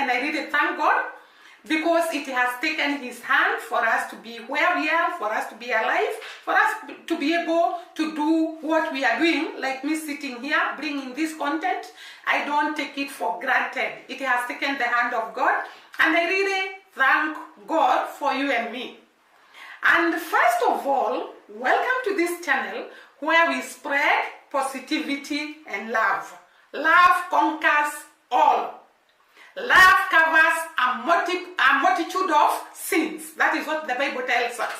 and I really thank God because it has taken his hand for us to be where we are, for us to be alive, for us to be able to do what we are doing, like me sitting here bringing this content. I don't take it for granted. It has taken the hand of God, and I really thank God for you and me. And first of all, welcome to this channel where we spread positivity and love. Love conquers all. Love covers a multitude of sins. That is what the Bible tells us.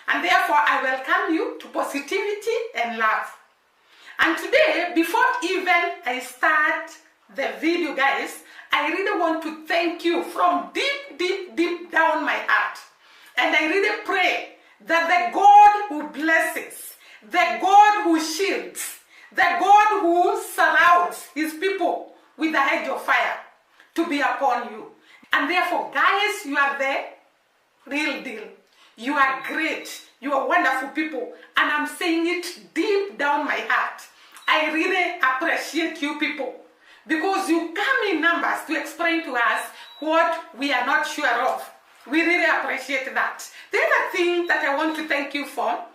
And therefore, I welcome you to positivity and love. And today, before even I start the video, guys, I really want to thank you from deep down my heart. And I really pray that the God who blesses, the God who shields, the God who surrounds his people with a hedge of fire to be upon you. And therefore, guys, you are the real deal. You are great. You are wonderful people. And I'm saying it deep down my heart. I really appreciate you people because you come in numbers to explain to us what we are not sure of. We really appreciate that. The other thing that I want to thank you for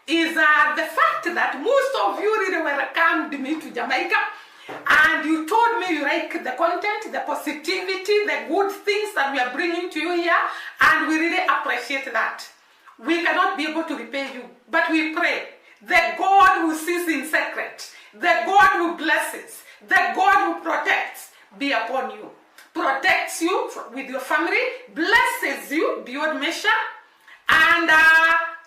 is the fact that most of you really welcomed me to Jamaica. And you told me you like the content, the positivity, the good things that we are bringing to you here, and we really appreciate that. We cannot be able to repay you, but we pray the God who sees in secret, the God who blesses, the God who protects be upon you. Protects you with your family, blesses you beyond measure, and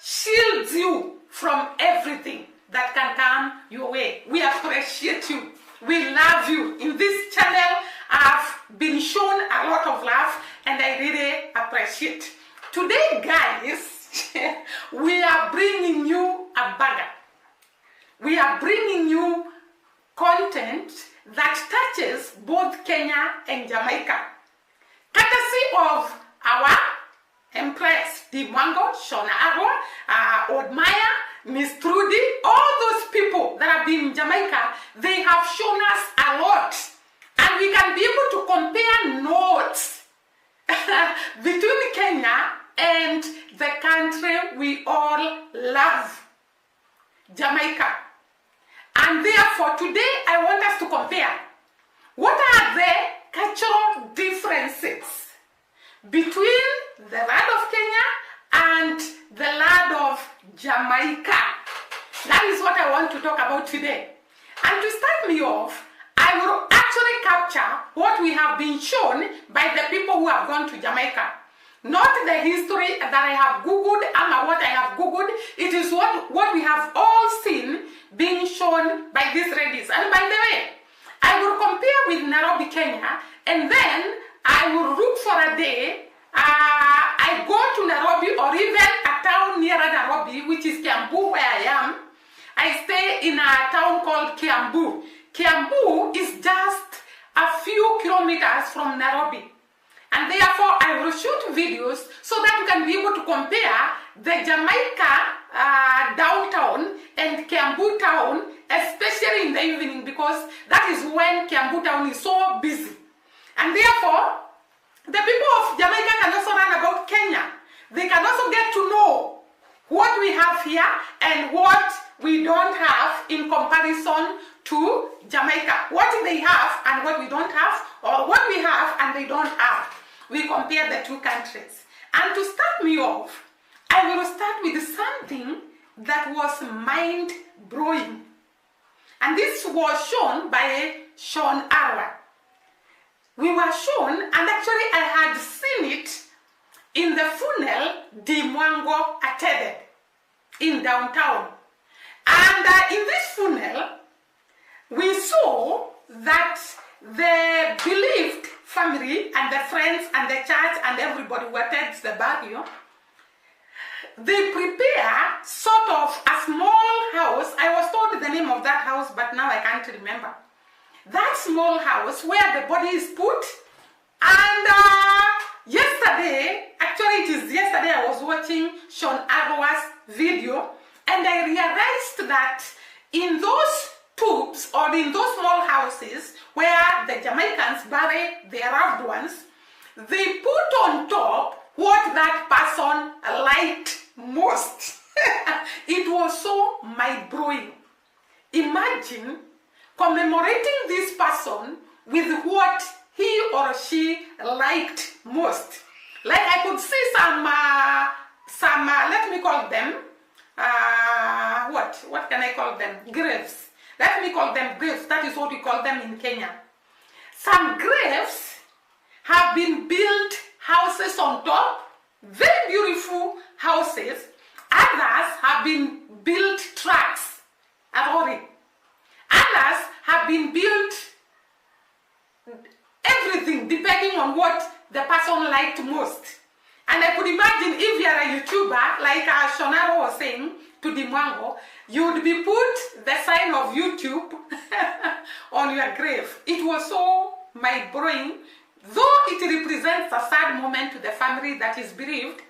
shields you from everything that can come your way. We appreciate you. We love you. In this channel, I've been shown a lot of love, and I really appreciate. Today, guys, we are bringing you a bagger. We are bringing you content that touches both Kenya and Jamaica. Courtesy of our Empress Dee Mwango, Shorn Arwa, Old Maya, Miss Trudy, all those people that have been in Jamaica, they have shown us a lot. And we can be able to compare notes between Kenya and the country we all love, Jamaica. And therefore, today I want us to compare. What are the cultural differences between the land of Kenya and the land of Jamaica? That is what I want to talk about today. And to start me off, I will actually capture what we have been shown by the people who have gone to Jamaica. Not the history that I have Googled and what I have Googled. It is what we have all seen being shown by these ladies. And by the way, I will compare with Nairobi, Kenya, and then I will look for a day I go to Nairobi or even a town near Nairobi, which is Kiambu, where I am. I stay in a town called Kiambu. Kiambu is just a few kilometers from Nairobi. And therefore, I will shoot videos so that you can be able to compare the Jamaica downtown and Kiambu town, especially in the evening, because that is when Kiambu town is so busy. And therefore, the people of Jamaica can also learn about Kenya. They can also get to know what we have here and what we don't have in comparison to Jamaica. What they have and what we don't have, or what we have and they don't have. We compare the two countries. And to start me off, I will start with something that was mind-blowing. And this was shown by Shorn Arwa. We were shown, and actually I had seen it in the funeral Dee Mwango attended in downtown. And in this funeral, we saw that the bereaved family and the friends and the church and everybody who attends the burial, they prepare sort of a small house. I was told the name of that house, but now I can't remember. That small house where the body is put. And yesterday, actually it is yesterday, I was watching Shorn Arwa's video, and I realized that in those tubes or in those small houses where the Jamaicans bury their loved ones, they put on top what that person liked most. It was so mind-blowing. Imagine commemorating this person with what he or she liked most. Like I could see some let me call them, what can I call them? Graves. Let me call them graves. That is what we call them in Kenya. Some graves have been built houses on top, very beautiful houses. Others have been built tracks, arori. Others have been built everything depending on what the person liked most. And I could imagine if you are a YouTuber, like Shorn Arwa was saying to Dee Mwango, you would be put the sign of YouTube on your grave. It was so mind-blowing. Though it represents a sad moment to the family that is bereaved,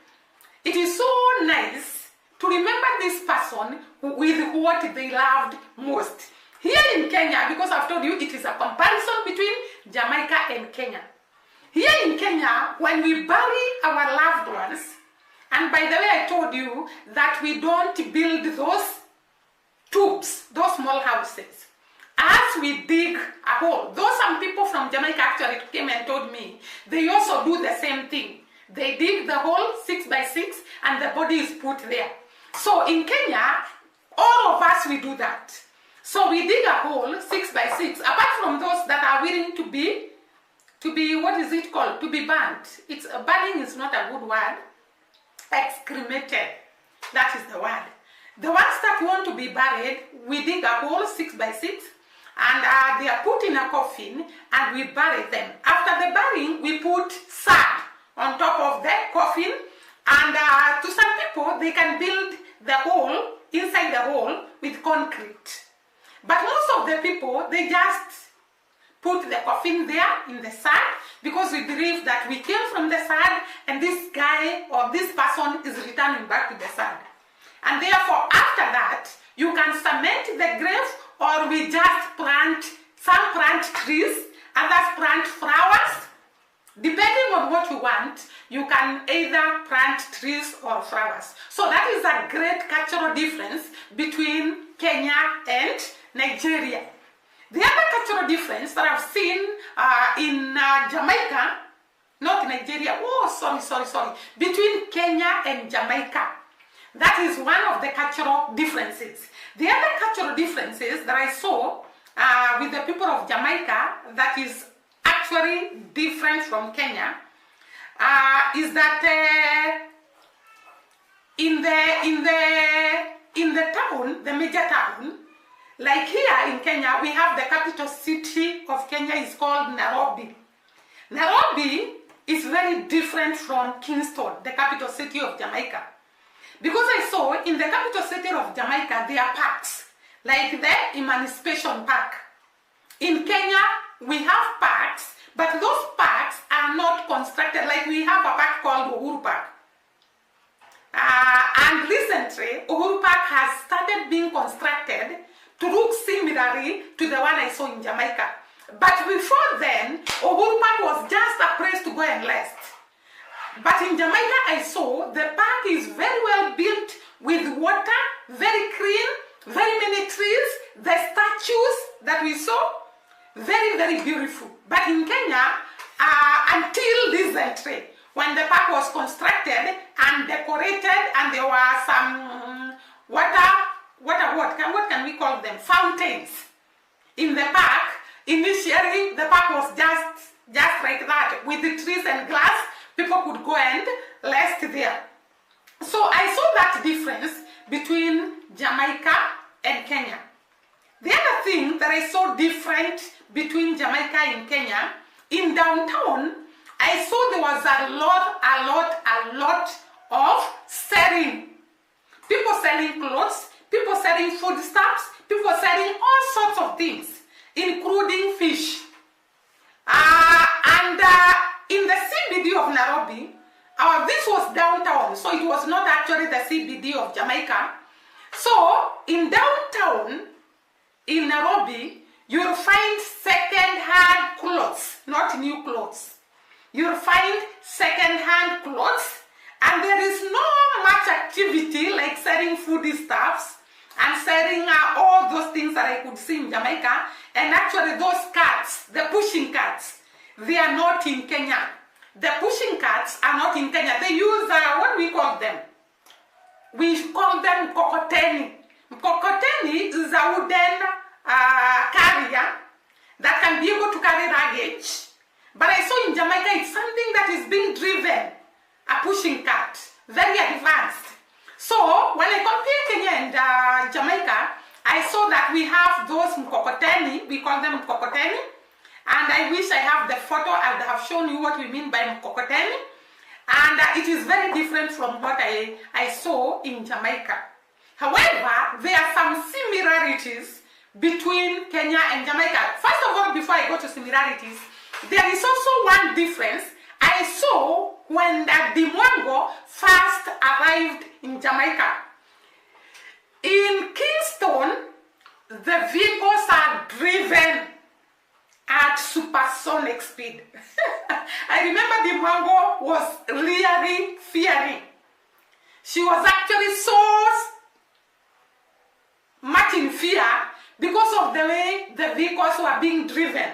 it is so nice to remember this person with what they loved most. Here in Kenya, because I've told you it is a comparison between Jamaica and Kenya. Here in Kenya, when we bury our loved ones, and by the way, I told you that we don't build those tubes, those small houses. As we dig a hole, though some people from Jamaica actually came and told me, they also do the same thing. They dig the hole 6 by 6 and the body is put there. So in Kenya, all of us, we do that. So we dig a hole 6 by 6, apart from those that are willing to be, what is it called? To be burnt. Burning is not a good word. Excremated. That is the word. The ones that want to be buried, we dig a hole 6 by 6 and they are put in a coffin and we bury them. After the burying, we put sand on top of the coffin, and to some people, they can build the hole, inside the hole, with concrete. But most of the people, they just put the coffin there in the sand because we believe that we came from the sand and this guy or this person is returning back to the sand. And therefore, after that, you can cement the grave, or we just plant trees, others plant flowers. Depending on what you want, you can either plant trees or flowers. So that is a great cultural difference between Kenya and Nigeria. The other cultural difference that I've seen in Jamaica, not Nigeria, between Kenya and Jamaica. That is one of the cultural differences. The other cultural differences that I saw with the people of Jamaica that is actually different from Kenya is that in the town, the major town, like here in Kenya, we have the capital city of Kenya is called Nairobi. Nairobi is very different from Kingston, the capital city of Jamaica. Because I saw in the capital city of Jamaica, there are parks, like the Emancipation Park. In Kenya, we have parks, but those parks are not constructed. Like we have a park called Uhuru Park. And recently, Uhuru Park has started being constructed to look similarly to the one I saw in Jamaica. But before then, Uhuru Park was just a place to go and rest. But in Jamaica, I saw the park is very well built with water, very clean, very many trees, the statues that we saw, very, very beautiful. But in Kenya, until recently, when the park was constructed and decorated and there were some what can we call them? Fountains in the park. Initially, the park was just like that, with the trees and grass. People could go and rest there. So I saw that difference between Jamaica and Kenya. The other thing that I saw different between Jamaica and Kenya, in downtown, I saw there was a lot of selling. People selling clothes, people selling foodstuffs, people selling all sorts of things, including fish. In the CBD of Nairobi, this was downtown, so it was not actually the CBD of Jamaica. So in downtown, in Nairobi, you'll find second-hand clothes, not new clothes. You'll find second-hand clothes, and there is no much activity like selling foodstuffs and selling all those things that I could see in Jamaica. And actually those carts, the pushing carts, they are not in Kenya. The pushing carts are not in Kenya. They use, what do we call them? We call them mkokoteni. Mkokoteni is a wooden carrier that can be able to carry luggage. But I saw in Jamaica it's something that is being driven, a pushing cart, very advanced. So when I compare Kenya and Jamaica, I saw that we have those mkokoteni, we call them mkokoteni, and I wish I have the photo. I would have shown you what we mean by mkokoteni, and it is very different from what I saw in Jamaica. However, there are some similarities between Kenya and Jamaica. First of all, before I go to similarities, there is also one difference I saw when Dee Mwango first arrived in Jamaica. In Kingston, the vehicles are driven at supersonic speed. I remember Dee Mwango was really fearing. She was actually so much in fear because of the way the vehicles were being driven.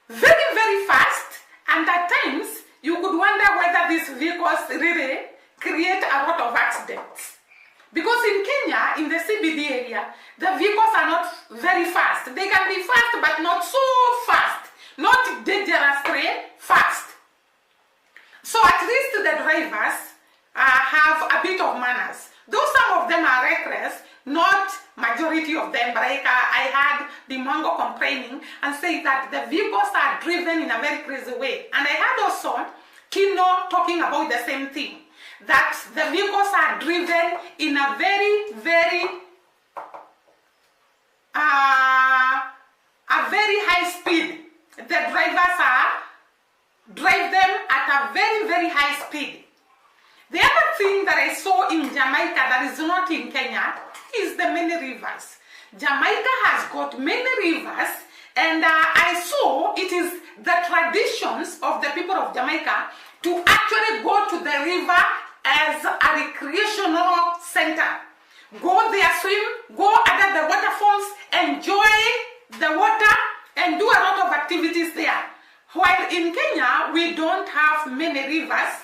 Very, very fast, and at times you could wonder whether these vehicles really create a lot of accidents. Because in Kenya, in the CBD area, the vehicles are not very fast. They can be fast, but not so fast. Not dangerously fast. So at least the drivers have a bit of manners. Though some of them are reckless, not majority of them, but I had Dee Mwango complaining and saying that the vehicles are driven in a very crazy way. And I had also Kino talking about the same thing, that the vehicles are driven in a very, very high speed. The drivers drive them at a very, very high speed. The other thing that I saw in Jamaica that is not in Kenya is the many rivers. Jamaica has got many rivers, and I saw it is the traditions of the people of Jamaica to actually go to the river as a recreational center. Go there, swim, go under the waterfalls, enjoy the water, and do a lot of activities there. While in Kenya, we don't have many rivers,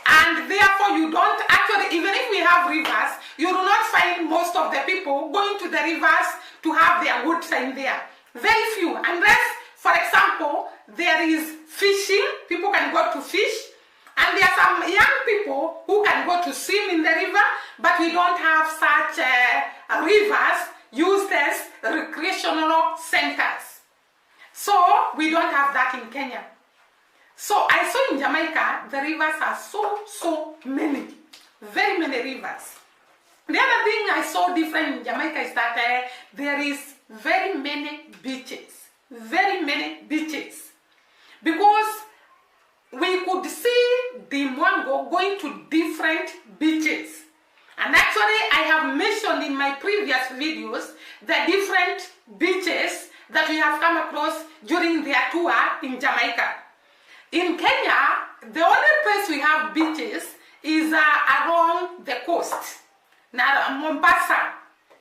and therefore you don't actually, even if we have rivers, you do not find most of the people going to the rivers to have their good time there. Very few, unless, for example, there is fishing, people can go to fish, and there are some young people who can go to swim in the river, but we don't have such rivers used as recreational centers. So we don't have that in Kenya. So I saw in Jamaica, the rivers are so many, very many rivers. The other thing I saw different in Jamaica is that there is very many beaches, because we could see Dee Mwango going to different beaches. And actually, I have mentioned in my previous videos the different beaches that we have come across during their tour in Jamaica. In Kenya, the only place we have beaches is along the coast. Now, Mombasa,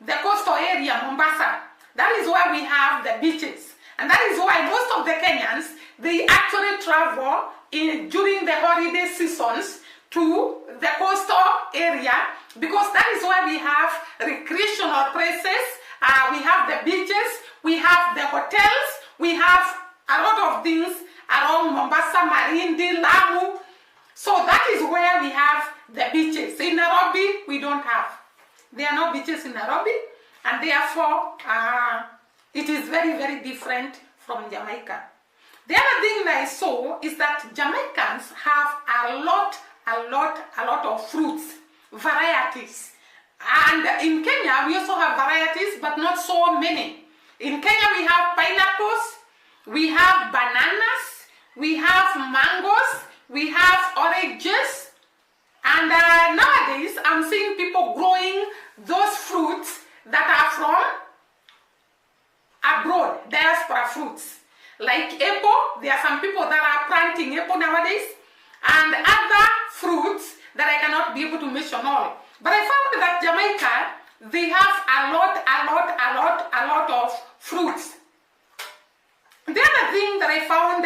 the coastal area, Mombasa, that is where we have the beaches. And that is why most of the Kenyans, they actually travel during the holiday seasons to the coastal area, because that is where we have recreational places, we have the beaches, we have the hotels, we have a lot of things around Mombasa, Malindi, Lamu. So that is where we have the beaches. In Nairobi, we don't have. There are no beaches in Nairobi, and therefore it is very different from Jamaica. The other thing that I saw is that Jamaicans have a lot of fruits, varieties. And in Kenya, we also have varieties, but not so many. In Kenya, we have pineapples, we have bananas, we have mangoes, we have oranges, and nowadays I'm seeing people growing those fruits that are from abroad, diaspora fruits. like apple. There are some people that are planting apple nowadays, and other fruits that I cannot be able to mention all. But I found that Jamaica, they have a lot of fruits. The other thing that I found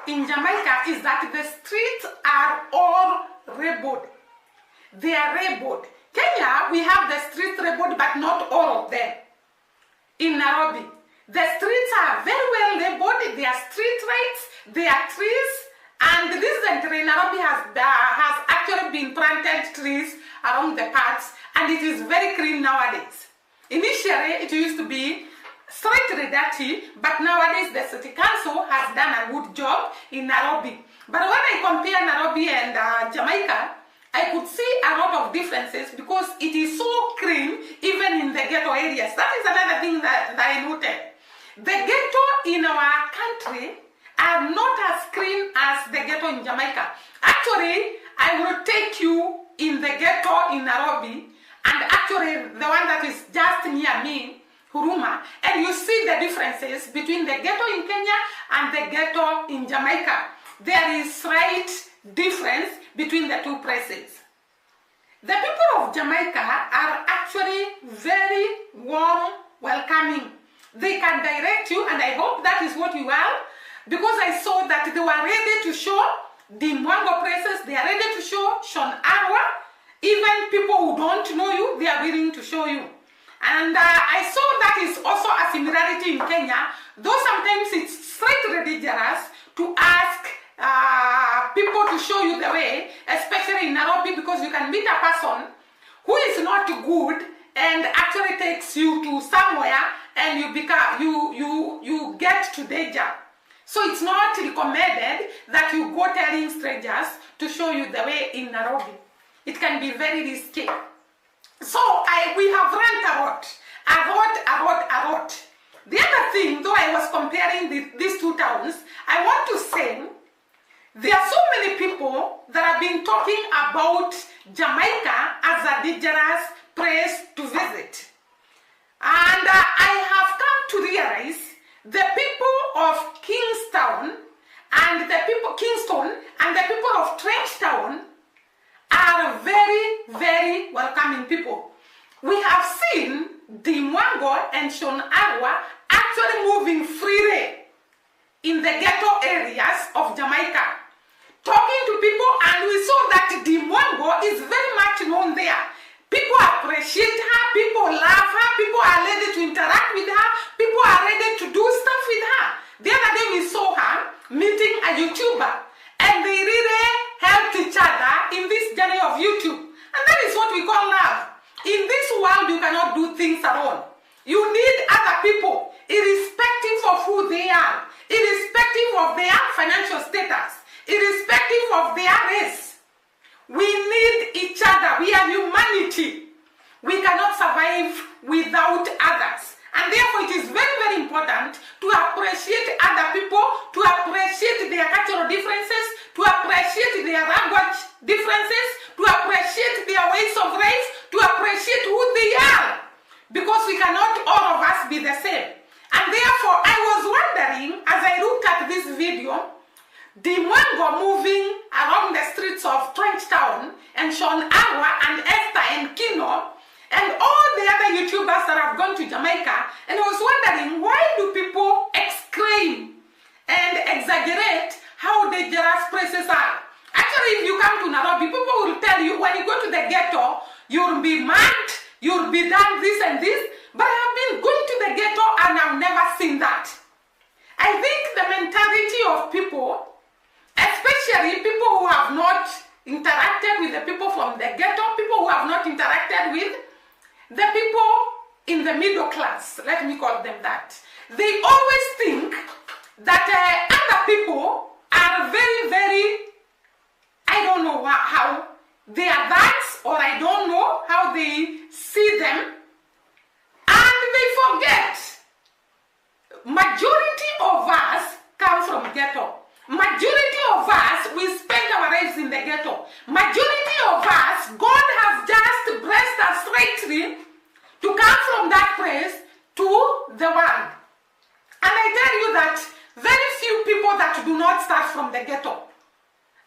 in Jamaica is that the streets are all rainbowed. They are rainbowed. Kenya, we have the streets rainbowed, but not all of them. In Nairobi, the streets are very well rainbowed. There are street lights, there are trees, and recently Nairobi has actually been planted trees around the parts, and it is very clean nowadays. Initially, it used to be slightly dirty, but nowadays the city council has done a good job in Nairobi. But when I compare Nairobi and Jamaica, I could see a lot of differences because it is so clean even in the ghetto areas. That is another thing that I noted. The ghetto in our country are not as clean as the ghetto in Jamaica. Actually, I will take you in the ghetto in Nairobi, and actually the one that is just near me, Huruma, and you see the differences between the ghetto in Kenya and the ghetto in Jamaica. There is slight difference between the two places. The people of Jamaica are actually very warm, welcoming. They can direct you, and I hope that is what you are, because I saw that they were ready to show Dee Mwango places, they are ready to show Shorn Arwa. Even people who don't know you, they are willing to show you. And I saw that is also a similarity in Kenya, though sometimes it's slightly dangerous to ask people to show you the way, especially in Nairobi, because you can meet a person who is not good and actually takes you to somewhere and you get to danger. So it's not recommended that you go telling strangers to show you the way in Nairobi. It can be very risky. So we have learned a lot. The other thing, though I was comparing these two towns, I want to say there are so many people that have been talking about Jamaica as a dangerous place to visit. And I have come to realize the people of Kingston and the people of Trenchtown are very welcoming people. We have seen Dee Mwango and Shorn Arwa actually moving freely in the ghetto areas of Jamaica, talking to people, and we saw that Dee Mwango is very much known there. People appreciate her, people love her, people are ready to interact with her, people are ready to do stuff with her. The other day we saw her meeting a YouTuber, and they really helped each other in this journey of YouTube. And that is what we call love. In this world, you cannot do things alone. You need other people, irrespective of who they are, irrespective of their financial status, irrespective of their race. We need each other. We are humanity. We cannot survive without others. And therefore, it is very important to appreciate other people, to appreciate their cultural differences, to appreciate their language differences, to appreciate their ways of life, to appreciate who they are. Because we cannot all of us be the same. And therefore, I was wondering, as I looked at this video, Dee Mwango moving around the streets of Trenchtown, and Shorn Arwa and Esther and Kino, and all the other YouTubers that have gone to Jamaica, and I was wondering, why do people exclaim and exaggerate how dangerous places are? Actually, if you come to Nairobi, people will tell you, when you go to the ghetto, you'll be mad, you'll be done this and this, but I have been going to the ghetto and I've never seen that. I think the mentality of people, especially people who have not interacted with the people from the ghetto, people who have not interacted with the people in the middle class, let me call them that. They always think that other people are very, I don't know how they are that, or I don't know how they see them, and they forget. Majority of us come from ghetto. Majority of us, we spend our lives in the ghetto. Majority of us, God has just blessed us slightly to come from that place to the world. And I tell you that from the ghetto.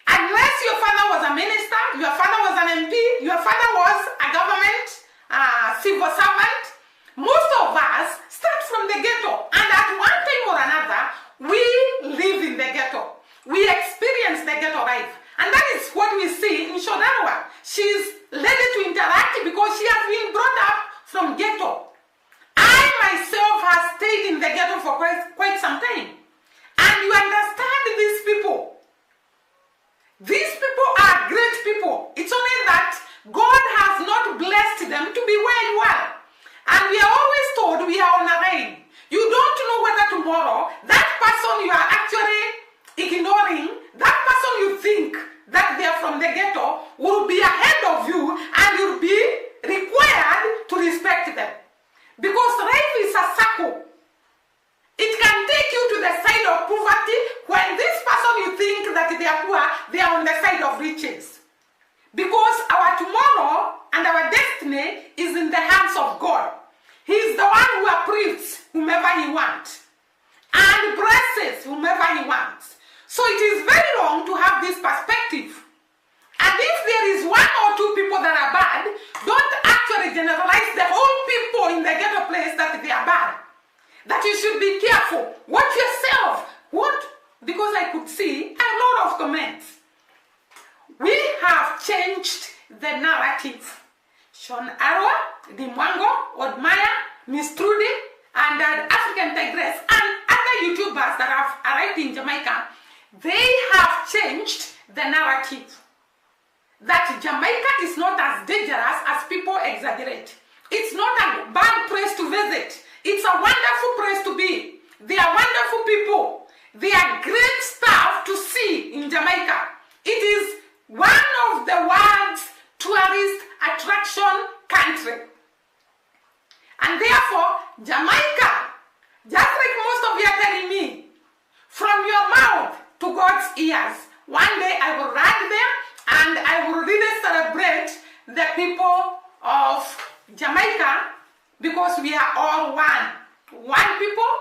Unless your father was a minister, your father was an MP, your father was a government civil servant, most of us start from the ghetto. And at one time or another, we live in the ghetto. We experience the ghetto life. And that is what we see in Shorn Arwa. She's ready to interact because she has been brought up from ghetto. I myself have stayed in the ghetto for quite some time. And you understand these people. These people are great people. It's only that God has not blessed them to be where you are. And we are always told we are on a rain. You don't know whether tomorrow that person you are actually ignoring, that person you think that they are from the ghetto will be ahead of you and you'll be required to respect them. Because life is a circle. It can take you to the side of poverty when this person you think that they are poor, they are on the side of riches. Because our tomorrow and our destiny is in the hands of God. He is the one who approves whomever he wants and blesses whomever he wants. So it is very wrong to have this perspective. And if there is one or two people that are bad, don't actually generalize the whole people in the ghetto place that they are bad. That you should be careful. Watch yourself. What? Because I could see a lot of comments. We have changed the narrative. Shorn Arwa, Dee Mwango, Odmaya, Miss Trudy, and African Tigress, and other YouTubers that have arrived in Jamaica, they have changed the narrative. That Jamaica is not as dangerous as people exaggerate. It's not a bad place to visit. It's a wonderful place to be. They are wonderful people. They are great stuff to see in Jamaica. It is one of the world's tourist attraction country. And therefore, Jamaica, just like most of you are telling me, from your mouth to God's ears, one day I will ride them and I will really celebrate the people of Jamaica because we are all one. One people,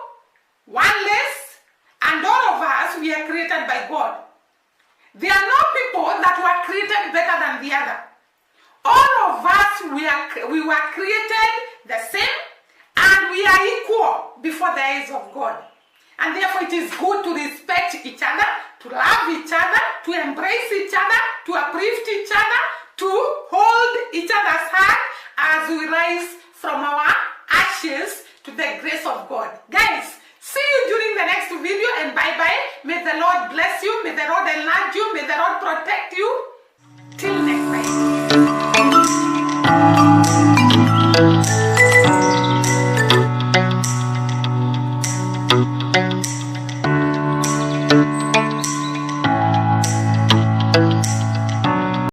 one race, and all of us, we are created by God. There are no people that were created better than the other. All of us, we were created the same, and we are equal before the eyes of God. And therefore it is good to respect each other, to love each other, to embrace each other, to uplift each other, to hold each other's hand as we rise from our ashes to the grace of God. Guys, see you during the next video, and bye-bye. May the Lord bless you. May the Lord enlarge you. May the Lord protect you.